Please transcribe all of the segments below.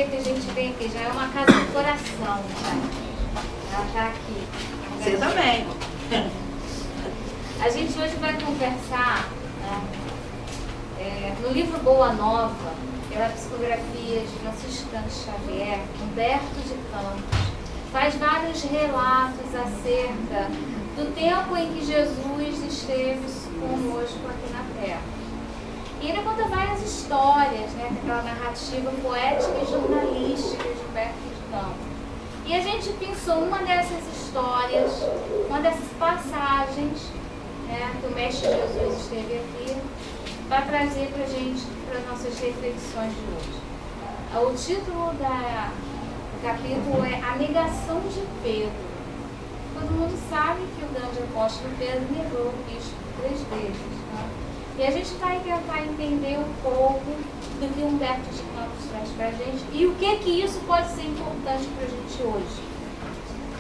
dia que a gente vem aqui, já é uma casa do coração, ela está aqui. Você também. A gente hoje vai conversar, né, no livro Boa Nova, pela psicografia de Francisco Cândido Xavier, Humberto de Campos, faz vários relatos acerca do tempo em que Jesus esteve conosco aqui na Terra. E ele conta várias histórias, né, aquela narrativa poética e jornalística de Humberto de Campos. E a gente pensou uma dessas histórias, uma dessas passagens, né, que o Mestre Jesus esteve aqui, para trazer para a gente, para as nossas reflexões de hoje. O título do capítulo é A Negação de Pedro. Todo mundo sabe que o grande apóstolo Pedro negou o Cristo 3 vezes. Né? E a gente vai tentar entender um pouco do que Humberto de Campos traz para a gente e o que isso pode ser importante para a gente hoje.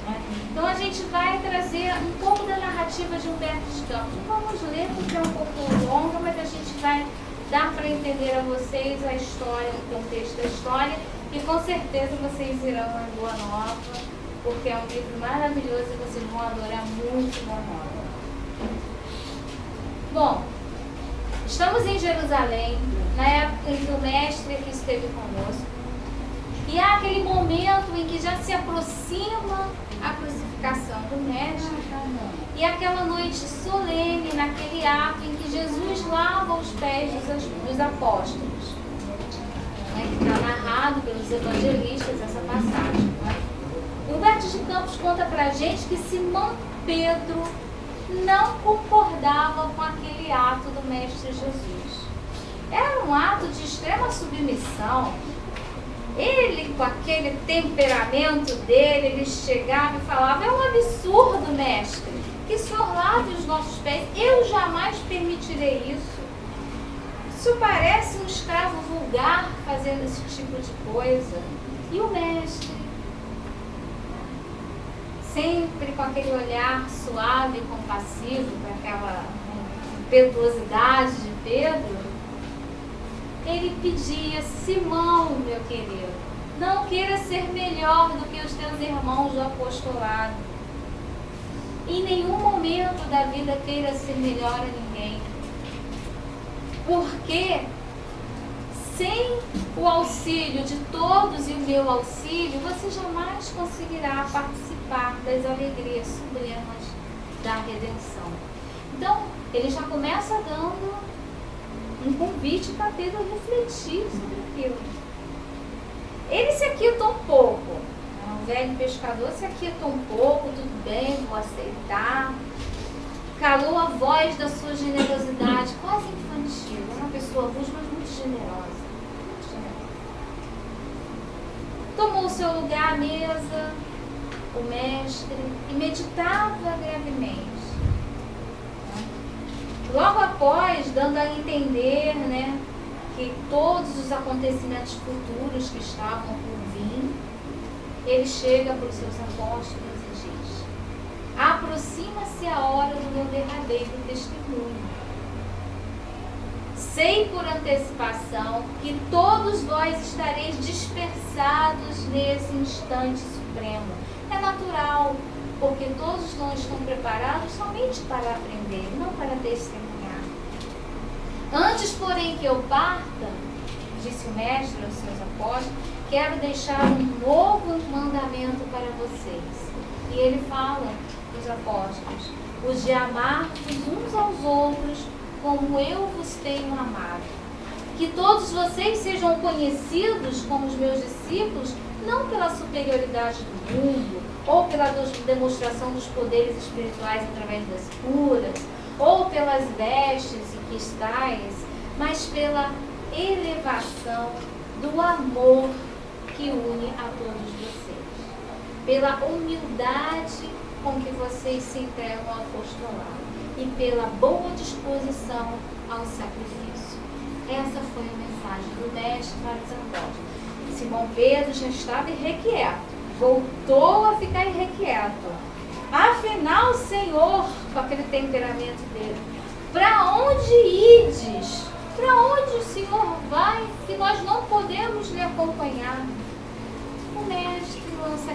Né? Então a gente vai trazer um pouco da narrativa de Humberto de Campos. Vamos ler porque é um pouco longa, mas a gente vai dar para entender a vocês a história, o contexto da história, e com certeza vocês irão a Boa Nova, porque é um livro maravilhoso e vocês vão adorar muito Boa Nova. Bom, estamos em Jerusalém, na época em que o Mestre aqui esteve conosco, e há aquele momento em que já se aproxima a crucificação do Mestre, e aquela noite solene, naquele ato em que Jesus lava os pés dos apóstolos. Que está narrado pelos evangelistas essa passagem. Humberto de Campos conta para a gente que Simão Pedro não concordava com aquele ato do Mestre Jesus. Era um ato de extrema submissão. Ele, com aquele temperamento dele, ele chegava e falava: é um absurdo, Mestre, que o Senhor lave os nossos pés. Eu jamais permitirei isso. Isso parece um escravo vulgar fazendo esse tipo de coisa. E o Mestre, sempre com aquele olhar suave e compassivo para aquela impetuosidade de Pedro, ele pedia: Simão, meu querido, não queira ser melhor do que os teus irmãos do apostolado. Em nenhum momento da vida queira ser melhor a ninguém. Porque sem o auxílio de todos e o meu auxílio, você jamais conseguirá participar das alegrias supremas da redenção. Então, ele já começa dando um convite para Pedro refletir sobre aquilo. Ele se aquietou um pouco. O velho pescador se aquietou um pouco, tudo bem, vou aceitar. Calou a voz da sua generosidade, quase infantil. Era uma pessoa rude, mas muito generosa. Muito generosa. Tomou o seu lugar à mesa, o mestre, e meditava gravemente. Logo após, dando a entender, né, que todos os acontecimentos futuros que estavam por vir, ele chega para os seus apóstolos e diz: aproxima-se a hora do meu derradeiro testemunho. Sei por antecipação que todos vós estareis dispersados nesse instante supremo. É natural, porque todos não estão preparados somente para aprender, não para testemunhar. Antes, porém, que eu parta, disse o Mestre aos seus apóstolos, quero deixar um novo mandamento para vocês. E ele fala para os apóstolos: os de amar-vos uns aos outros como eu vos tenho amado. Que todos vocês sejam conhecidos como os meus discípulos, não pela superioridade do mundo, ou pela demonstração dos poderes espirituais através das curas, ou pelas vestes e cristais, mas pela elevação do amor que une a todos vocês, pela humildade com que vocês se entregam ao apostolado e pela boa disposição ao sacrifício. Essa foi a mensagem do Mestre para os apóstolos. Simão Pedro já estava irrequieto, voltou a ficar irrequieto. Afinal, Senhor, com aquele temperamento dele, para onde ides? Para onde o Senhor vai que nós não podemos lhe acompanhar?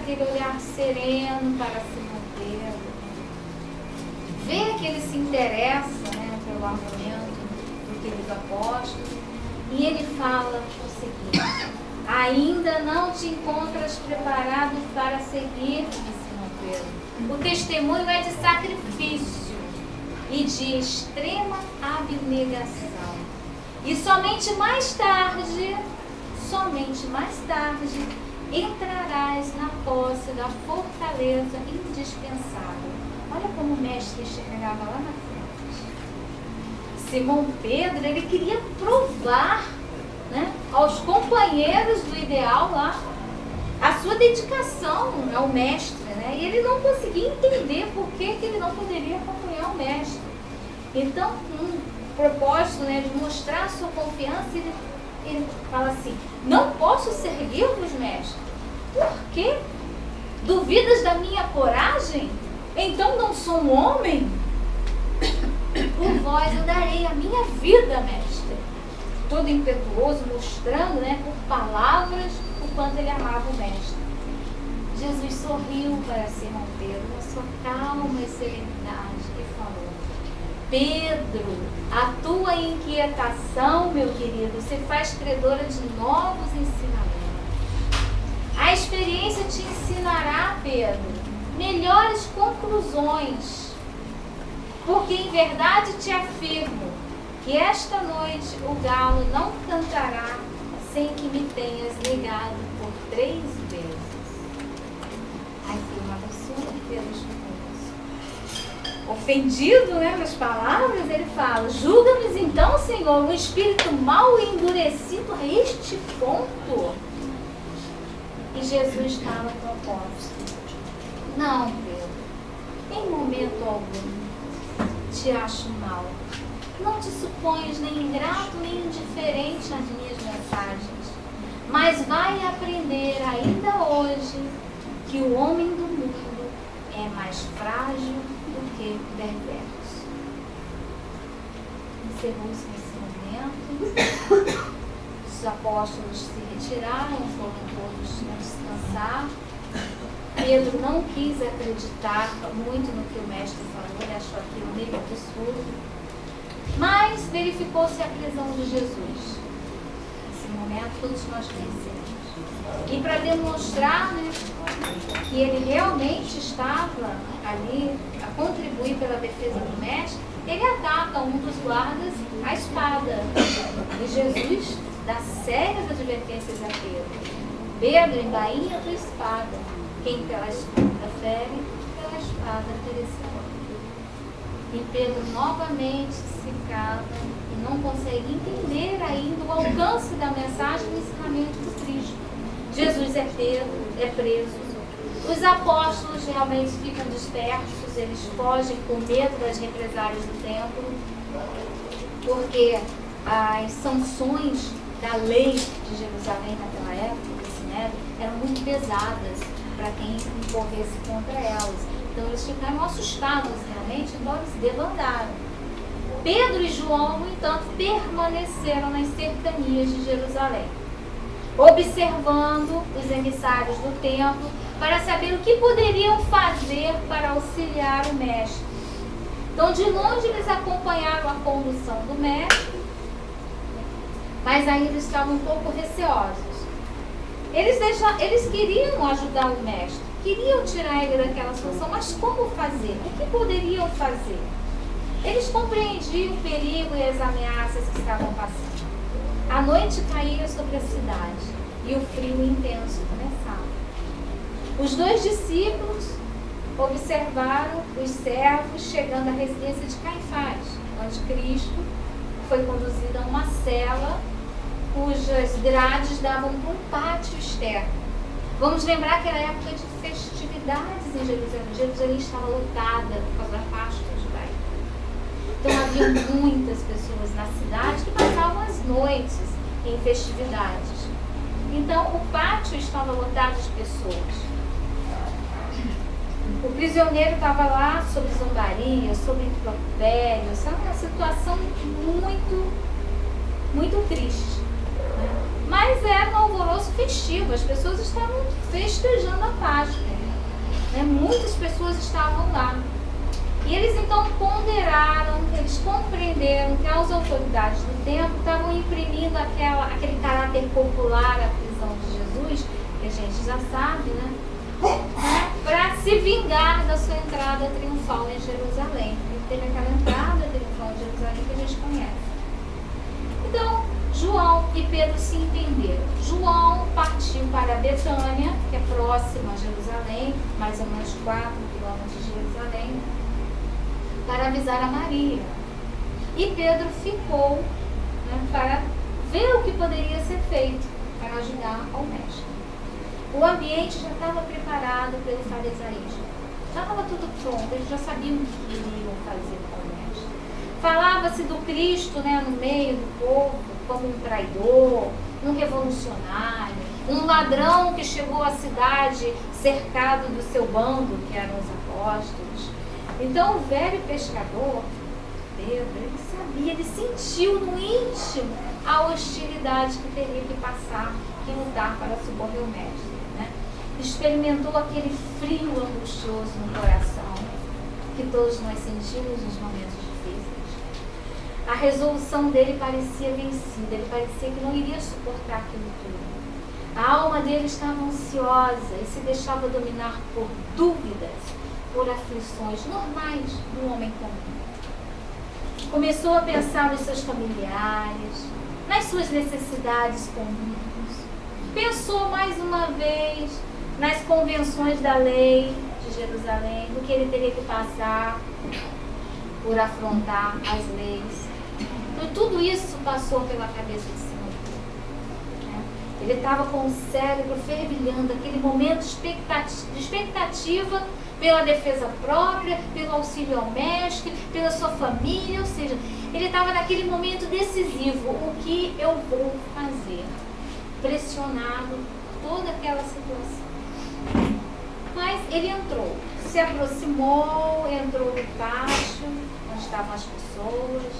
aquele olhar sereno para Simão Pedro. Vê que ele se interessa, né, pelo argumento do querido apóstolo. E ele fala o seguinte: ainda não te encontras preparado para seguir-me, Simão Pedro. O testemunho é de sacrifício e de extrema abnegação. E somente mais tarde, entrarás na posse da fortaleza indispensável. Olha como o mestre enxergava lá na frente. Simão Pedro, ele queria provar, né, aos companheiros do ideal lá a sua dedicação ao mestre, né? E ele não conseguia entender por que ele não poderia acompanhar o mestre. Então, um propósito, né, de mostrar a sua confiança, ele fala assim: não posso seguir-vos, mestre. Por quê? Duvidas da minha coragem? Então não sou um homem? Por vós eu darei a minha vida, mestre. Todo impetuoso, mostrando, né, por palavras o quanto ele amava o mestre. Jesus sorriu para Simão Pedro, na sua calma e serenidade, e falou: Pedro, a tua inquietação, meu querido, se faz credora de novos ensinamentos. A experiência te ensinará, Pedro, melhores conclusões, porque em verdade te afirmo que esta noite o galo não cantará sem que me tenhas negado por 3 vezes. A afirmação de Pedro escutou isso. Ofendido, né, nas palavras, ele fala: julga-nos então, Senhor, um espírito mau e endurecido a este ponto. E Jesus estava proposto: não, Pedro, em momento algum te acho mal. Não te suponhas nem ingrato nem indiferente às minhas mensagens, mas vai aprender ainda hoje que o homem do mundo é mais frágil do que perverso. Encerrou-se nesse momento. Os apóstolos se retiraram, foram todos descansar. Pedro não quis acreditar muito no que o mestre falou, ele achou aquilo meio absurdo. Mas verificou-se a prisão de Jesus. Nesse momento, todos nós conhecemos. E para demonstrar, né, que ele realmente estava ali a contribuir pela defesa do mestre, ele ataca um dos guardas à espada. E Jesus dá sérias advertências a Pedro: Pedro, embainha a tua espada. Quem pela espada fere, pela espada perecerá. E Pedro novamente se cala e não consegue entender ainda o alcance da mensagem do ensinamento do Cristo. Jesus é preso. Os apóstolos realmente ficam dispersos, eles fogem com medo das represálias do templo, porque as sanções da lei de Jerusalém naquela época, do Sinédrio, eram muito pesadas para quem incorresse contra elas. Então eles ficaram assustados realmente, então eles debandaram. Pedro e João, no entanto, permaneceram nas cercanias de Jerusalém, observando os emissários do templo para saber o que poderiam fazer para auxiliar o mestre. Então, de longe, eles acompanharam a condução do mestre, mas ainda estavam um pouco receosos. Eles queriam ajudar o mestre, queriam tirar ele daquela situação, mas como fazer? O que poderiam fazer? Eles compreendiam o perigo e as ameaças que estavam passando. A noite caía sobre a cidade e o frio intenso começava. Os 2 discípulos observaram os servos chegando à residência de Caifás, onde Cristo foi conduzido a uma cela cujas grades davam para um pátio externo. Vamos lembrar que era época de festividades em Jerusalém. Jerusalém estava lotada por causa da Páscoa judaica. Então havia muitas pessoas na cidade que passavam as noites em festividades. Então o pátio estava lotado de pessoas. O prisioneiro estava lá sob zombaria, sob impropérios, uma situação muito, muito triste, né? Mas era um alvoroço festivo, as pessoas estavam festejando a Páscoa, né? Muitas pessoas estavam lá. E eles então ponderaram, eles compreenderam que as autoridades do templo estavam imprimindo aquele caráter popular à prisão de Jesus, que a gente já sabe, né? Para se vingar da sua entrada triunfal em Jerusalém. Ele teve aquela entrada triunfal em Jerusalém que a gente conhece. Então, João e Pedro se entenderam. João partiu para Betânia, que é próxima a Jerusalém, mais ou menos 4 quilômetros de Jerusalém, para avisar a Maria. E Pedro ficou, né, para ver o que poderia ser feito para ajudar ao mestre. O ambiente já estava preparado pelo farisaísmo. Já estava tudo pronto, eles já sabiam o que iriam fazer com o mestre. Falava-se do Cristo, né, no meio do povo como um traidor, um revolucionário, um ladrão que chegou à cidade cercado do seu bando, que eram os apóstolos. Então o velho pescador, Pedro, ele sabia, ele sentiu no íntimo a hostilidade que teria que passar e lutar para socorrer o mestre, né? Experimentou aquele frio angustioso no coração que todos nós sentimos nos momentos difíceis. A resolução dele parecia vencida, ele parecia que não iria suportar aquilo tudo. A alma dele estava ansiosa e se deixava dominar por dúvidas, por aflições normais do homem comum. Começou a pensar nos seus familiares, nas suas necessidades comuns. Pensou mais uma vez nas convenções da lei de Jerusalém, do que ele teria que passar por afrontar as leis. Então, tudo isso passou pela cabeça de Simão. Ele estava com o cérebro fervilhando, aquele momento de expectativa pela defesa própria, pelo auxílio ao mestre, pela sua família, ou seja, ele estava naquele momento decisivo, o que eu vou fazer? Pressionado por toda aquela situação. Mas ele entrou, se aproximou, entrou no pátio, onde estavam as pessoas,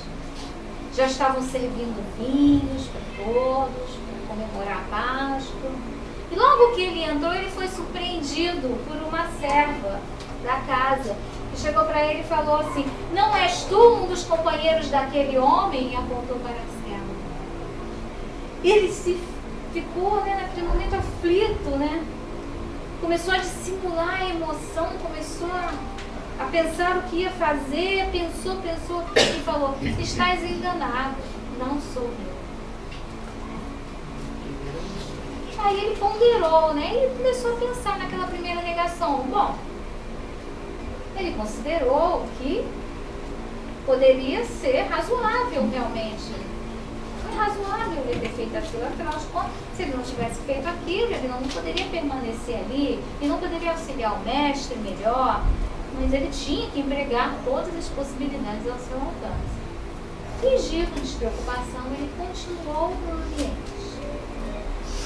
já estavam servindo vinhos para todos, para comemorar a Páscoa. E logo que ele entrou, ele foi surpreendido por uma serva da casa, que chegou para ele e falou assim: não és tu um dos companheiros daquele homem? E apontou para a serva. Ele ficou, né, naquele momento aflito, né? Começou a dissimular a emoção, começou a pensar o que ia fazer, pensou e falou: estás enganado, não sou eu. Aí ele ponderou, né? Ele começou a pensar naquela primeira negação. Bom, ele considerou que poderia ser razoável realmente. Foi razoável ele ter feito aquilo, afinal de contas, se ele não tivesse feito aquilo, ele não poderia permanecer ali, ele não poderia auxiliar o mestre melhor, mas ele tinha que empregar todas as possibilidades ao seu alcance. Fingindo despreocupação, ele continuou no ambiente.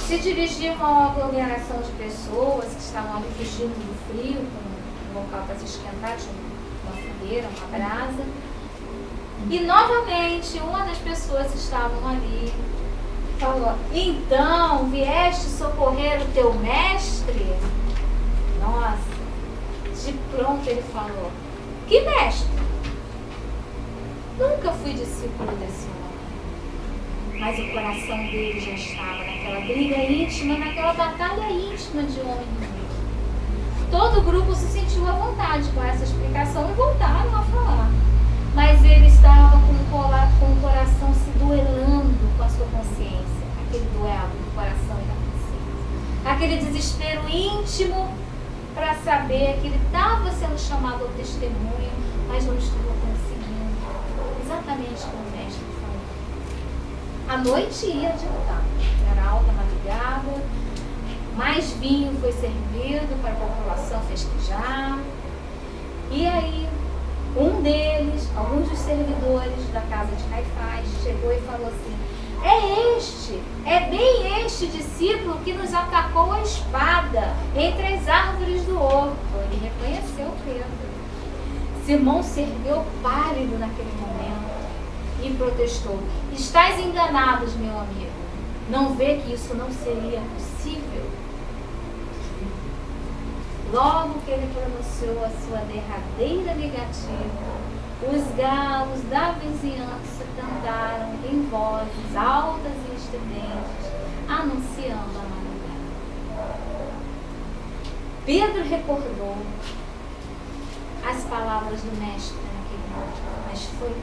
Se dirigiu a uma aglomeração de pessoas que estavam ali fugindo do frio, com um local para se esquentar, tinha uma fogueira, uma brasa. E novamente, uma das pessoas que estavam ali falou: então, vieste socorrer o teu mestre? Nossa, de pronto ele falou: que mestre? Nunca fui discípulo desse homem. Mas o coração dele já estava naquela briga íntima, naquela batalha íntima de homem e mulher. Todo o grupo se sentiu à vontade com essa explicação e voltaram a falar. Mas ele estava com o coração se duelando com a sua consciência. Aquele duelo do coração e da consciência. Aquele desespero íntimo para saber que ele estava sendo chamado ao testemunho, mas não estava conseguindo. Exatamente como o mestre falou. A noite ia adiantar. Era alta madrugada. Mais vinho foi servido para a população festejar. E aí, um deles, alguns dos servidores da casa de Caifás, chegou e falou assim: é bem este discípulo que nos atacou a espada entre as árvores do horto. Ele reconheceu Pedro. Simão se ergueu pálido naquele momento e protestou: estás enganados, meu amigo. não vê que isso não seria possível? Logo que ele pronunciou a sua derradeira negativa, os galos da vizinhança cantaram em vozes altas e estridentes, anunciando a madrugada. Pedro recordou as palavras do mestre naquele momento, mas foi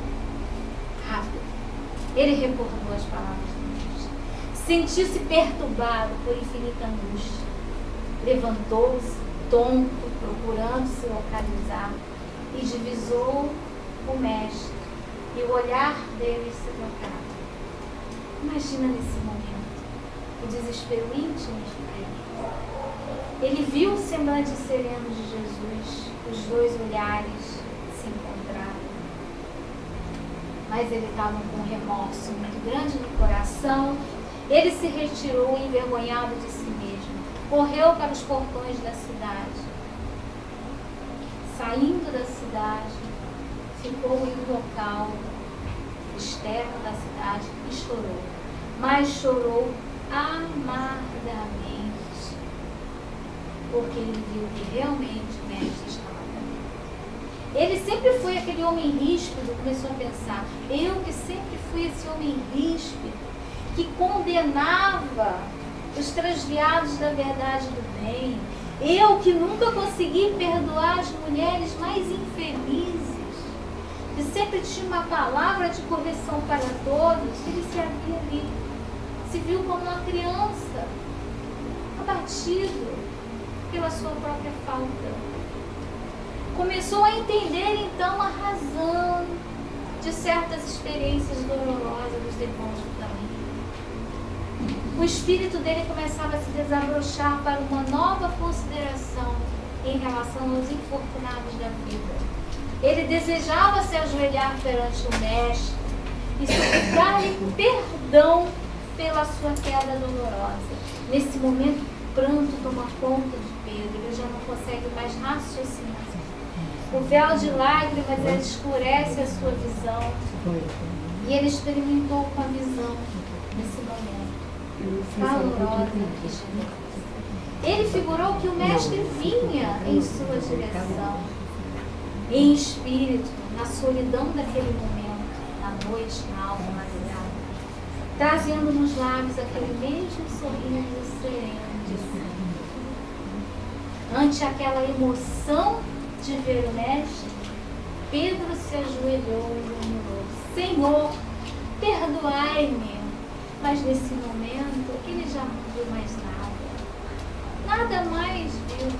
rápido. Ele recordou as palavras do mestre. Sentiu-se perturbado por infinita angústia. Levantou-se, tonto, procurando se localizar, e divisou o mestre, e o olhar dele se trocava. Imagina nesse momento o desespero íntimo de Pedro. Ele viu o semblante sereno de Jesus, os dois olhares se encontraram. Mas ele estava com um remorso muito grande no coração. Ele se retirou envergonhado de si mesmo. Correu para os portões da cidade. Saindo da cidade, ficou em um local externo da cidade e chorou. Mas chorou amargamente, porque ele viu que realmente o mestre estava com ele. Ele sempre foi aquele homem ríspido, começou a pensar, eu que sempre fui esse homem ríspido, que condenava os transviados da verdade do bem, eu que nunca consegui perdoar as mulheres mais infelizes, que sempre tinha uma palavra de correção para todos, ele se havia ali, se viu como uma criança, abatido pela sua própria falta. Começou a entender então a razão de certas experiências dolorosas dos irmãos do caminho. O espírito dele começava a se desabrochar para uma nova consideração em relação aos infortunados da vida. Ele desejava se ajoelhar perante o mestre e suplicar-lhe perdão pela sua queda dolorosa. Nesse momento, o pranto toma conta de Pedro, ele já não consegue mais raciocinar. O véu de lágrimas ele escurece a sua visão e ele experimentou com a visão nesse momento calorosa e generosa. Ele figurou que o mestre vinha em sua direção, em espírito, na solidão daquele momento, na noite, na alma madrugada, trazendo nos lábios aquele mesmo sorriso sereno de sempre. Ante aquela emoção de ver o mestre, Pedro se ajoelhou e murmurou, Senhor, perdoai-me. Mas nesse momento ele já não viu mais nada mais viu.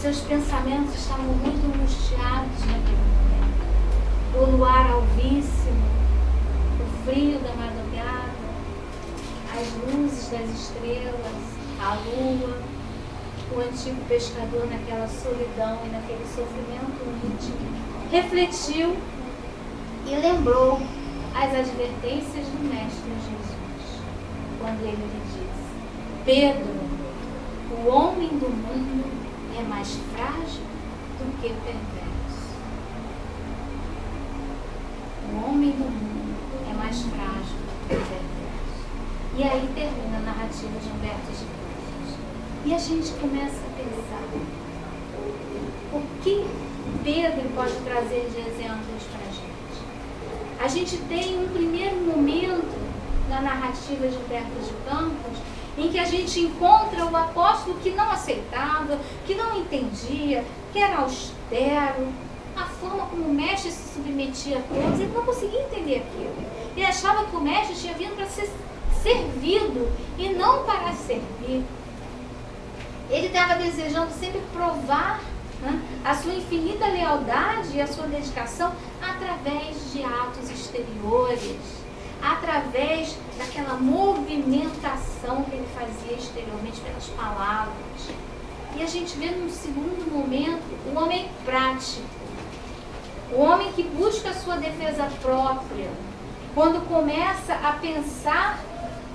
Seus pensamentos estavam muito angustiados naquele momento. O luar alvíssimo, o frio da madrugada, as luzes das estrelas, a lua, o antigo pescador naquela solidão e naquele sofrimento íntimo, refletiu e lembrou as advertências do Mestre Jesus, quando ele lhe disse, Pedro, o homem do mundo é mais frágil do que perverso. O homem do mundo é mais frágil do que perverso. E aí termina a narrativa de Humberto de Campos. E a gente começa a pensar, o que Pedro pode trazer de exemplos para a gente? A gente tem um primeiro momento na narrativa de Humberto de Campos em que a gente encontra o apóstolo que não aceitava, que não entendia, que era austero, a forma como o mestre se submetia a todos, ele não conseguia entender aquilo. Ele achava que o mestre tinha vindo para ser servido e não para servir. Ele estava desejando sempre provar a sua infinita lealdade e a sua dedicação através de atos exteriores, através daquela movimentação que ele fazia exteriormente pelas palavras. E a gente vê num segundo momento o homem prático, o homem que busca a sua defesa própria, quando começa a pensar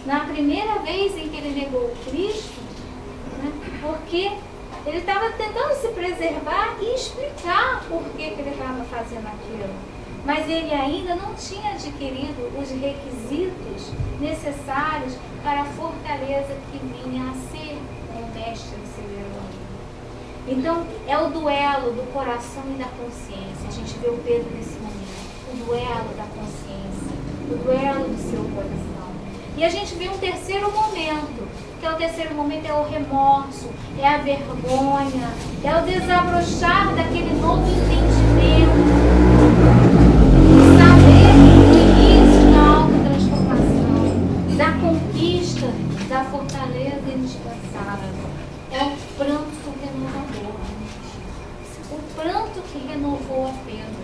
na primeira vez em que ele negou o Cristo, porque ele estava tentando se preservar e explicar por que ele estava fazendo aquilo. mas ele ainda não tinha adquirido os requisitos necessários para a fortaleza que vinha a ser o mestre acelerando. Então, é o duelo do coração e da consciência. A gente vê o Pedro nesse momento. O duelo da consciência, o duelo do seu coração. E a gente vê um terceiro momento, que é o terceiro momento, é o remorso, é a vergonha, é o desabrochar daquele novo entendimento, saber o início da autotransformação, da conquista, da fortaleza indispensável. É o pranto renovador, o pranto que renovou a Pedro.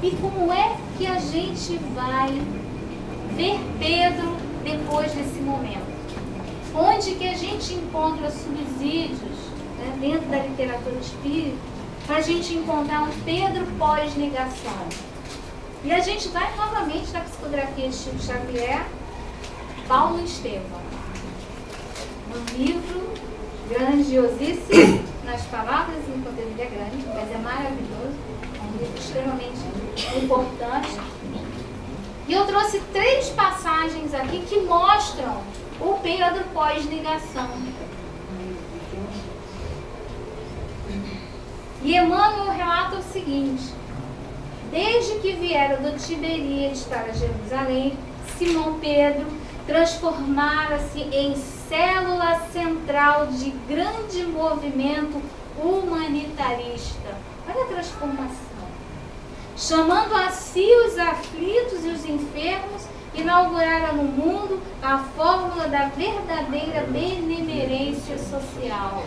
E como é que a gente vai ver Pedro depois desse momento? Onde que a gente encontra subsídios, né, dentro da literatura espírita, para a gente encontrar um Pedro pós-negação? E a gente vai novamente na psicografia de Chico Xavier, Paulo Estevão, um livro grandiosíssimo nas palavras, enquanto ele é grande, mas é maravilhoso, é um livro extremamente importante. E eu trouxe 3 passagens aqui que mostram o Pedro pós-negação. E Emmanuel relata o seguinte: desde que vieram do Tiberíades para Jerusalém, Simão Pedro transformara-se em célula central de grande movimento humanitarista. Olha a transformação. Chamando a si os aflitos e os enfermos, inauguraram no mundo a fórmula da verdadeira benemerência social.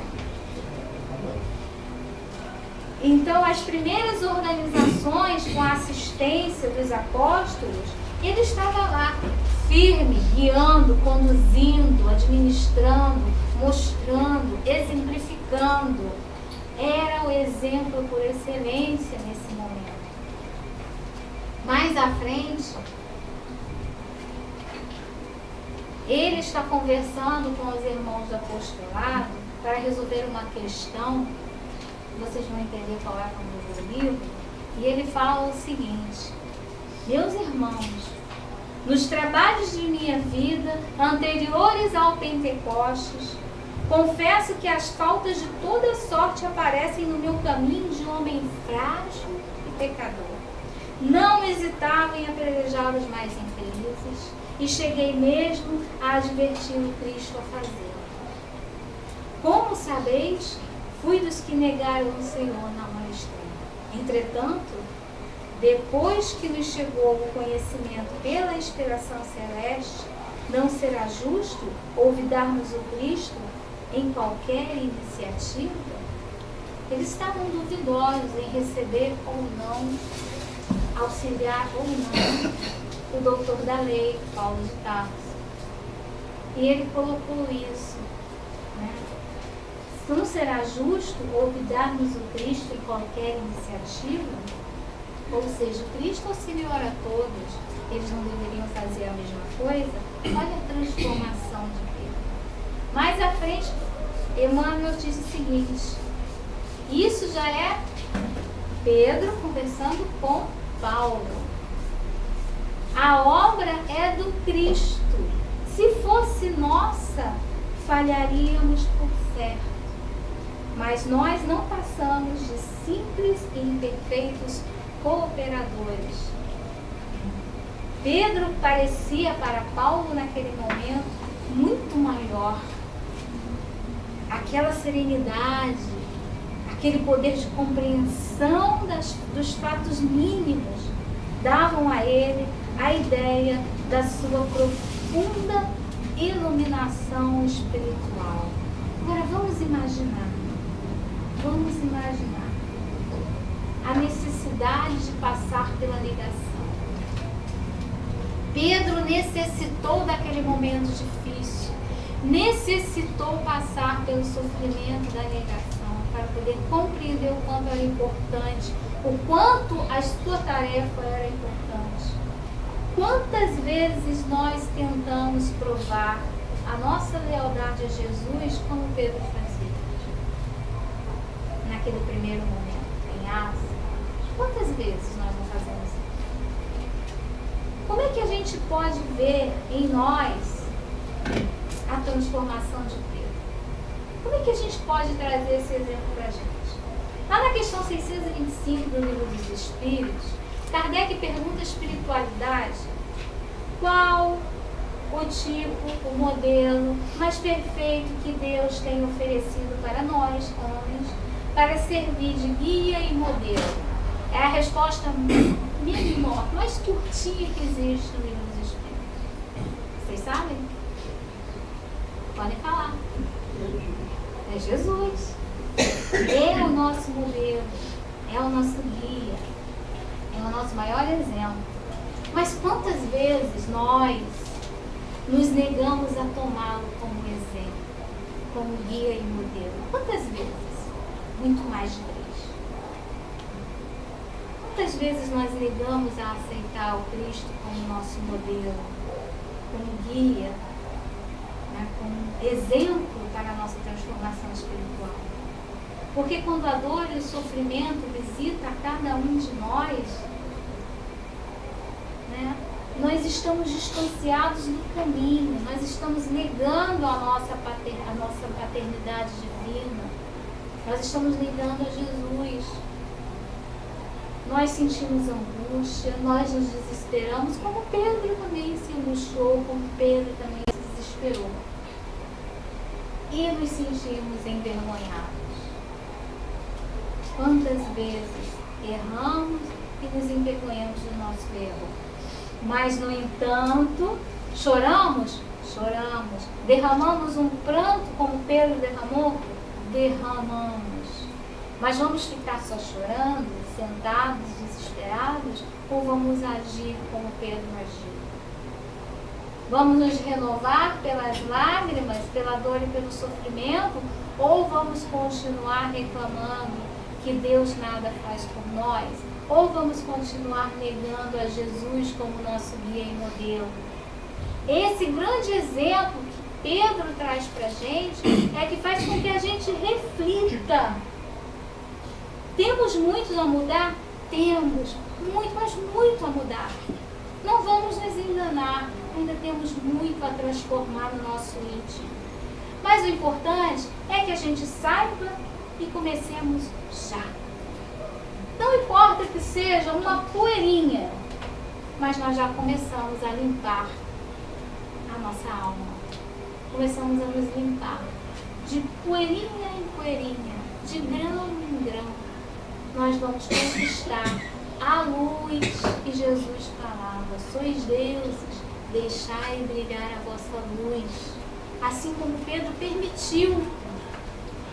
Então, as primeiras organizações com a assistência dos apóstolos, ele estava lá, firme, guiando, conduzindo, administrando, mostrando, exemplificando. Era o exemplo por excelência nesse momento. Mais à frente, ele está conversando com os irmãos do apostolado para resolver uma questão. Vocês vão entender qual é a conduta do livro. E ele fala o seguinte: meus irmãos, nos trabalhos de minha vida, anteriores ao Pentecostes, confesso que as faltas de toda sorte aparecem no meu caminho de homem frágil e pecador. Não hesitava em apedrejar os mais infelizes e cheguei mesmo a advertir o Cristo a fazê-lo. Como sabeis, fui dos que negaram o Senhor na hora extrema. Entretanto, depois que nos chegou o conhecimento pela inspiração celeste, não será justo olvidarmos o Cristo em qualquer iniciativa? Eles estavam duvidosos em receber ou não, auxiliar ou não, o doutor da lei, Paulo de Tarso. E ele colocou isso, né? Não será justo olvidarmos o Cristo em qualquer iniciativa? Ou seja, o Cristo auxiliou a todos, eles não deveriam fazer a mesma coisa? Olha a transformação de Pedro. Mais à frente, Emmanuel diz o seguinte: isso já é Pedro conversando com Paulo. A obra é do Cristo. Se fosse nossa, falharíamos por certo. Mas nós não passamos de simples e imperfeitos cooperadores. Pedro parecia para Paulo naquele momento muito maior. Aquela serenidade, aquele poder de compreensão dos fatos mínimos davam a ele a ideia da sua profunda iluminação espiritual. Agora vamos imaginar a necessidade de passar pela negação. Pedro necessitou daquele momento difícil, necessitou passar pelo sofrimento da negação para poder compreender o quanto era importante, o quanto a sua tarefa era importante. Quantas vezes nós tentamos provar a nossa lealdade a Jesus como Pedro fazia? Naquele primeiro momento, em Atos. Quantas vezes nós não fazemos isso? Como é que a gente pode ver em nós a transformação de Pedro? Como é que a gente pode trazer esse exemplo para a gente? Lá na questão 625 do Livro dos Espíritos, Kardec pergunta à espiritualidade qual o tipo, o modelo mais perfeito que Deus tem oferecido para nós, homens, para servir de guia e modelo. É a resposta menor, mais curtinha que existe no Livro dos Espíritos. Vocês sabem? Podem falar. É Jesus. É o nosso modelo, é o nosso guia, é o nosso maior exemplo. Mas quantas vezes nós nos negamos a tomá-lo como exemplo, como guia e modelo? Quantas vezes? Muito mais de 3. Quantas vezes nós negamos a aceitar o Cristo como nosso modelo, como guia, né, como exemplo para a nossa transformação espiritual? Porque quando a dor e o sofrimento visita a cada um de nós, né, nós estamos distanciados do caminho, nós estamos negando a nossa paternidade divina, nós estamos negando a Jesus. Nós sentimos angústia, nós nos desesperamos, como Pedro também se angustiou, como Pedro também se desesperou. E nos sentimos envergonhados. Quantas vezes erramos e nos envergonhamos do nosso erro. Mas, no entanto, choramos? Choramos. Derramamos um pranto como Pedro derramou? Derramamos. Mas vamos ficar só chorando, sentados, desesperados? Ou vamos agir como Pedro agiu? Vamos nos renovar pelas lágrimas, pela dor e pelo sofrimento? Ou vamos continuar reclamando que Deus nada faz por nós? Ou vamos continuar negando a Jesus como nosso guia e modelo? Esse grande exemplo que Pedro traz para a gente é que faz com que a gente reflita. Temos muito a mudar? Temos muito, mas muito a mudar. Não vamos nos enganar, ainda temos muito a transformar no nosso íntimo. Mas o importante é que a gente saiba e comecemos já. Não importa que seja uma poeirinha, mas nós já começamos a limpar a nossa alma. Começamos a nos limpar de poeirinha em poeirinha, de grão em grão. Nós vamos conquistar a luz que Jesus falava: sois deuses, deixai brilhar a vossa luz. Assim como Pedro permitiu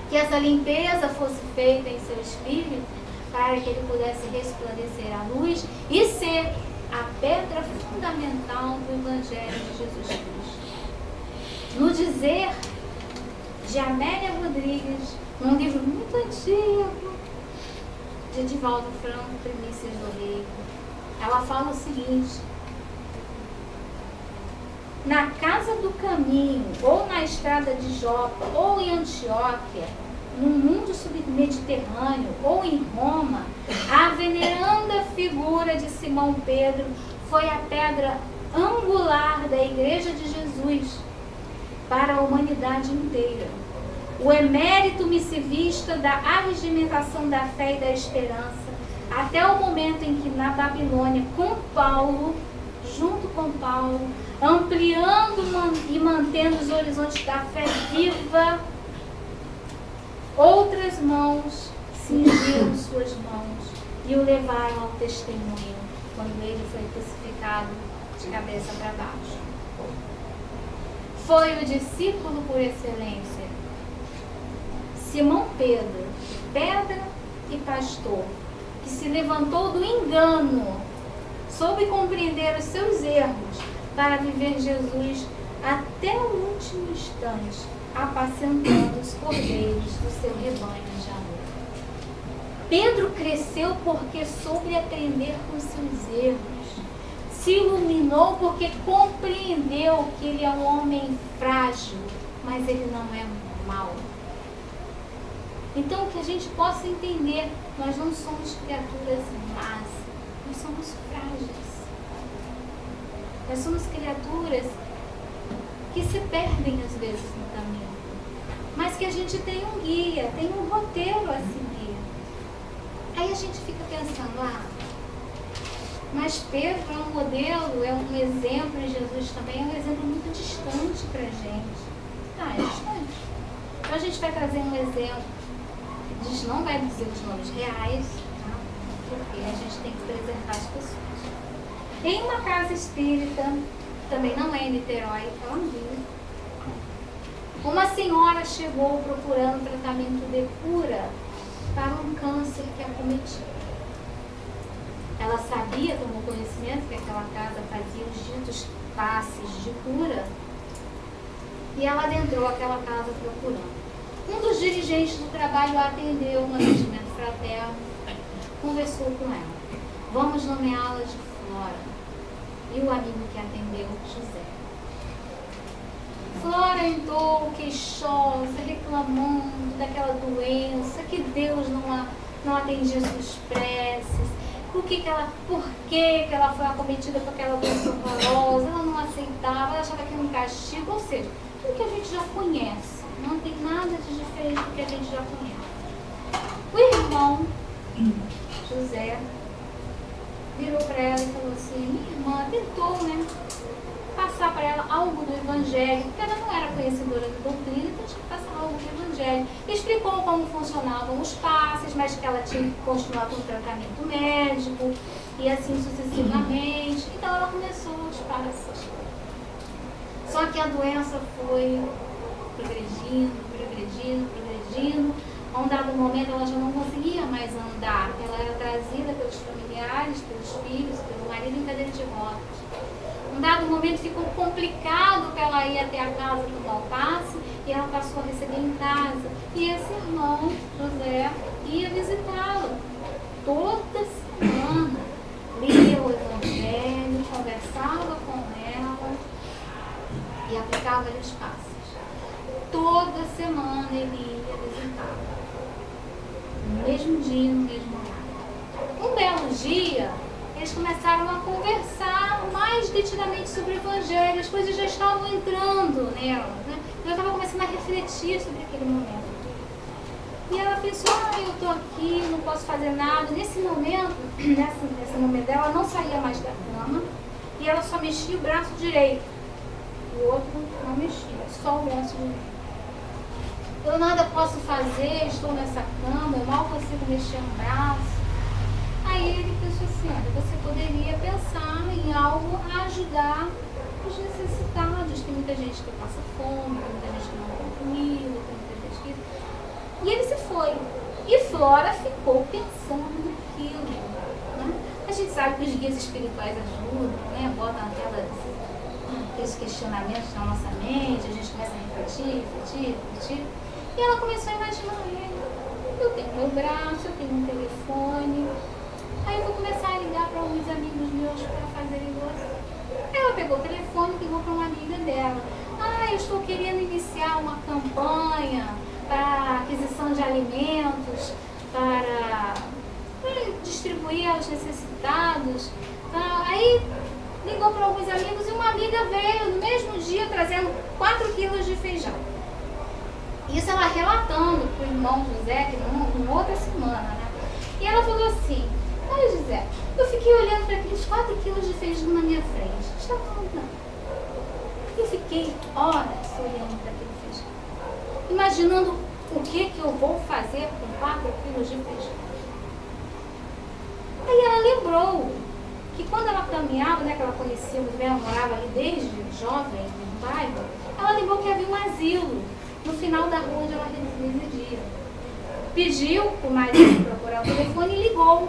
que essa limpeza fosse feita em seu espírito, para que ele pudesse resplandecer a luz e ser a pedra fundamental do Evangelho de Jesus Cristo. No dizer de Amélia Rodrigues, num livro muito antigo, de Edivaldo Franco, Primícias do Rei, ela fala o seguinte: na Casa do Caminho, ou na Estrada de Jopa, ou em Antioquia, no mundo submediterrâneo, ou em Roma, a veneranda figura de Simão Pedro foi a pedra angular da Igreja de Jesus para a humanidade inteira. O emérito missivista da arregimentação da fé e da esperança, até o momento em que na Babilônia, com Paulo, junto com Paulo, ampliando e mantendo os horizontes da fé viva, outras mãos cingiram suas mãos e o levaram ao testemunho, quando ele foi crucificado de cabeça para baixo. Foi o discípulo por excelência, Simão Pedro, pedra e pastor, que se levantou do engano, soube compreender os seus erros para viver Jesus até o último instante, apacentando os cordeiros do seu rebanho de amor. Pedro cresceu porque soube aprender com seus erros. Se iluminou porque compreendeu que ele é um homem frágil, mas ele não é mau. Então, que a gente possa entender, nós não somos criaturas más, nós somos frágeis. Nós somos criaturas que se perdem às vezes no caminho, mas que a gente tem um guia, tem um roteiro a seguir. Aí a gente fica pensando, mas Pedro é um modelo, é um exemplo, e Jesus também é um exemplo muito distante para a gente. É distante. Então a gente vai trazer um exemplo, a gente não vai dizer os nomes reais, tá? Porque a gente tem que preservar as pessoas. Em uma casa espírita, também não é em Niterói, é lá no Rio, uma senhora chegou procurando tratamento de cura para um câncer que acometia. Ela sabia, tomou conhecimento que aquela casa fazia os ditos passes de cura, e ela adentrou aquela casa procurando. Um dos dirigentes do trabalho a atendeu no atendimento fraterno, conversou com ela. Vamos nomeá-la de Flora. E o amigo que atendeu, José. Flora entrou queixosa, reclamando daquela doença, que Deus não atendia suas preces, por que ela foi acometida com aquela doença horrorosa, ela não aceitava, ela achava que era um castigo, ou seja, tudo que a gente já conhece, não tem nada de diferente do que a gente já conhece. O irmão, José, virou para ela e falou assim, minha irmã tentou, passar para ela algo do Evangelho, porque ela não era conhecedora da doutrina, então tinha que passar algo do Evangelho. Explicou como funcionavam os passes, mas que ela tinha que continuar com o tratamento médico, e assim sucessivamente. Então ela começou os passes. Só que a doença foi progredindo. A um dado momento ela já não conseguia mais andar. Ela era trazida pelos familiares, pelos filhos, pelo marido em cadeira de rodas. Um dado momento ficou complicado para ela ir até a casa tomar o passe, e ela passou a receber em casa. E esse irmão, José, ia visitá-la toda semana. Lia o Evangelho, conversava com ela e aplicava-lhe os passes. Toda semana ele ia visitá-la. No mesmo dia, no mesmo horário. Um belo dia, eles começaram a conversar mais detidamente sobre o Evangelho. As coisas já estavam entrando nela, Eu estava começando a refletir sobre aquele momento. E ela pensou, eu estou aqui, não posso fazer nada. Nesse momento, nesse momento dela, ela não saía mais da cama, e ela só mexia o braço direito. O outro não mexia, só o braço direito. Eu nada posso fazer, estou nessa cama, eu mal consigo mexer um braço. Aí ele pensou assim, você poderia pensar em algo a ajudar os necessitados. Tem muita gente que passa fome, tem muita gente que não tem comida, tem muita gente que... E ele se foi. E Flora ficou pensando naquilo. A gente sabe que os guias espirituais ajudam, botam aqueles questionamentos na nossa mente, a gente começa a refletir. E ela começou a imaginar ele. Eu tenho meu braço, eu tenho um telefone. Aí eu vou começar a ligar para alguns amigos meus para fazerem doce. Aí ela pegou o telefone e ligou para uma amiga dela. Eu estou querendo iniciar uma campanha para aquisição de alimentos, para distribuir aos necessitados. Aí ligou para alguns amigos e uma amiga veio no mesmo dia trazendo 4 quilos de feijão. Isso ela relatando para o irmão José, que numa outra semana, E ela falou assim, olha José, eu fiquei olhando para aqueles 4 quilos de feijão na minha frente. Estava andando. Eu fiquei horas olhando para aquele feijão, imaginando o que eu vou fazer com 4 quilos de feijão. Aí ela lembrou que quando ela caminhava, que ela conhecia muito bem, ela morava ali desde jovem, no bairro, ela lembrou que havia um asilo no final da rua onde ela residia. Pediu para o marido procurar o telefone e ligou.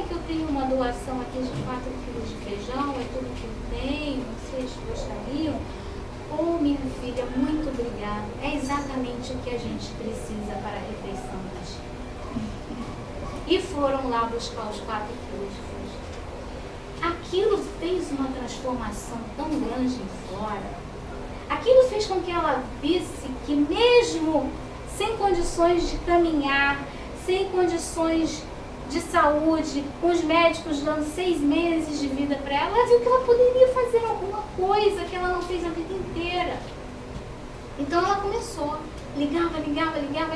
Que eu tenho uma doação aqui de 4 quilos de feijão, é tudo que eu tenho, vocês gostariam? Minha filha, muito obrigada. É exatamente o que a gente precisa para a refeição da gente. E foram lá buscar os 4 quilos de feijão. Aquilo fez uma transformação tão grande em Flora. Aquilo fez com que ela visse que mesmo sem condições de caminhar, sem condições de saúde, com os médicos dando 6 meses de vida para ela, ela viu que ela poderia fazer alguma coisa que ela não fez a vida inteira. Então ela começou, ligava,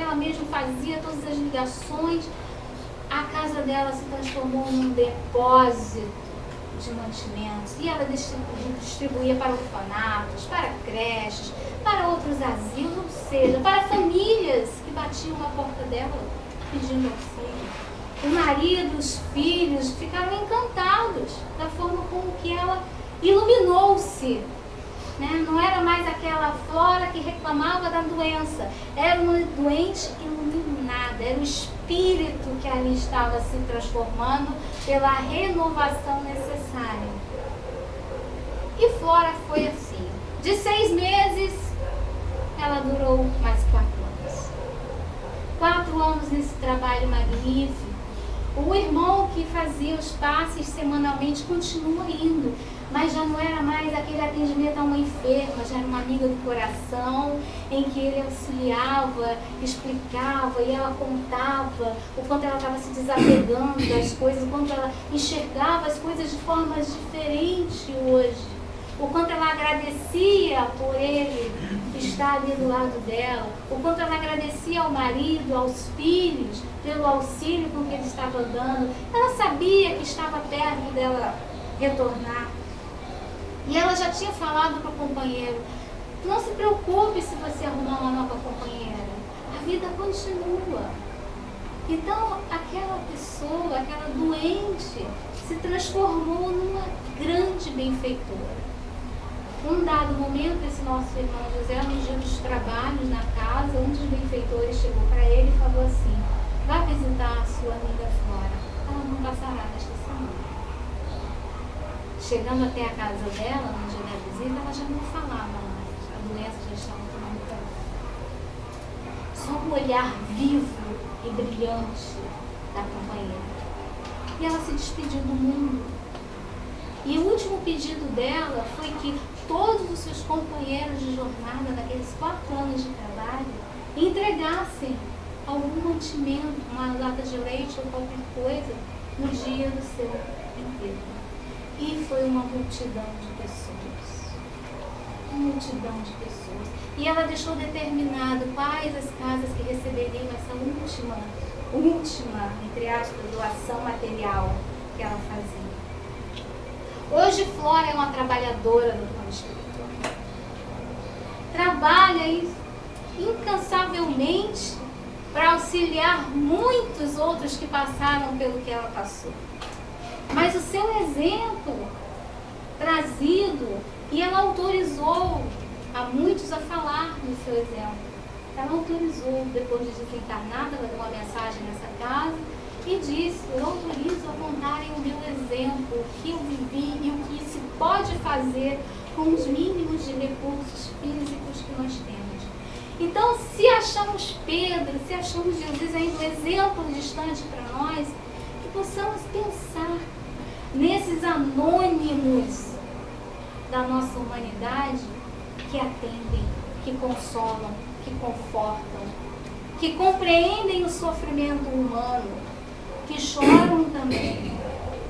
ela mesma fazia todas as ligações. A casa dela se transformou num depósito de mantimentos e ela distribuía para orfanatos, para creches, para outros asilos, ou seja, para famílias que batiam na porta dela pedindo auxílio. O marido, os filhos ficaram encantados da forma como que ela iluminou-se. Não era mais aquela Flora que reclamava da doença, era uma doente iluminada, era o espírito que ali estava se transformando pela renovação necessária. E Flora foi assim, de 6 meses, ela durou mais 4 anos. 4 anos nesse trabalho magnífico. O irmão que fazia os passes semanalmente continua indo, mas já não era mais aquele atendimento a uma enferma, já era uma amiga do coração, em que ele auxiliava, explicava e ela contava o quanto ela estava se desapegando das coisas, o quanto ela enxergava as coisas de formas diferentes hoje, o quanto ela agradecia por ele estar ali do lado dela, o quanto ela agradecia ao marido, aos filhos, pelo auxílio com que ele estava dando. Ela sabia que estava perto dela retornar. E ela já tinha falado para o companheiro, não se preocupe se você arrumar uma nova companheira, a vida continua. Então aquela pessoa, aquela doente, se transformou numa grande benfeitora. Um dado momento, esse nosso irmão José, no dia dos trabalhos na casa, um dos benfeitores chegou para ele e falou assim, vá visitar a sua amiga Flora, ela não passará nesta semana. Chegando até a casa dela, no dia da visita, ela já não falava mais, a doença já estava tomando conta. Só um olhar vivo e brilhante da companheira. E ela se despediu do mundo. E o último pedido dela foi que todos os seus companheiros de jornada, naqueles 4 anos de trabalho, entregassem algum mantimento, uma lata de leite ou qualquer coisa, no dia do seu enterro. E foi uma multidão de pessoas. Uma multidão de pessoas. E ela deixou determinado quais as casas que receberiam essa última, entre aspas, doação material que ela fazia. Hoje Flora é uma trabalhadora do plano espiritual. Trabalha incansavelmente para auxiliar muitos outros que passaram pelo que ela passou. Mas o seu exemplo trazido, e ela autorizou a muitos a falar do seu exemplo. Ela autorizou, depois de desencarnada, ela deu uma mensagem nessa casa e disse, eu autorizo a contarem o meu exemplo, o que eu vivi e o que se pode fazer com os mínimos de recursos físicos que nós temos. Então, se achamos Pedro, se achamos Jesus ainda um exemplo distante para nós, que possamos pensar nesses anônimos da nossa humanidade que atendem, que consolam, que confortam, que compreendem o sofrimento humano, que choram também,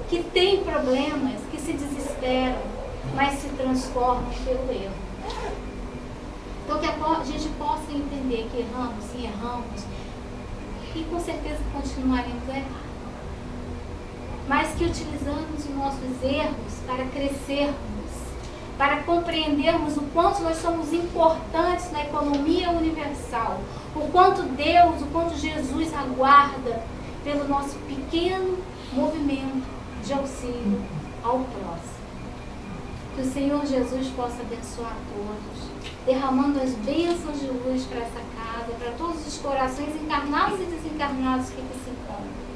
que têm problemas, que se desesperam, mas se transformam pelo erro. Então que a gente possa entender que erramos e erramos, e com certeza continuaremos a errar. Mas que utilizamos os nossos erros para crescermos, para compreendermos o quanto nós somos importantes na economia universal, o quanto Deus, o quanto Jesus aguarda pelo nosso pequeno movimento de auxílio ao próximo. Que o Senhor Jesus possa abençoar a todos, derramando as bênçãos de luz para essa casa, para todos os corações encarnados e desencarnados que aqui se encontram.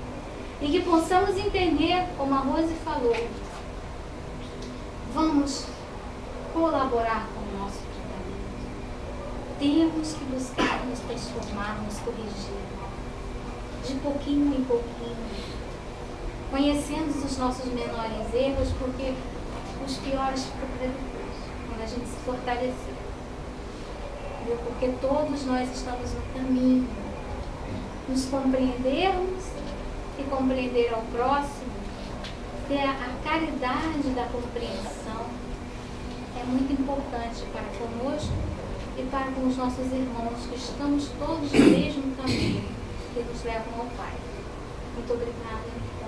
E que possamos entender, como a Rose falou, vamos colaborar com o nosso tratamento. Temos que buscar nos transformar, nos corrigir, de pouquinho em pouquinho, conhecendo os nossos menores erros, porque os piores ficam para depois, quando a gente se fortalecer. Porque todos nós estamos no caminho, nos compreendermos e compreender ao próximo, ter a caridade da compreensão, é muito importante para conosco e para com os nossos irmãos, que estamos todos no mesmo caminho, que nos levam ao Pai. Muito obrigada.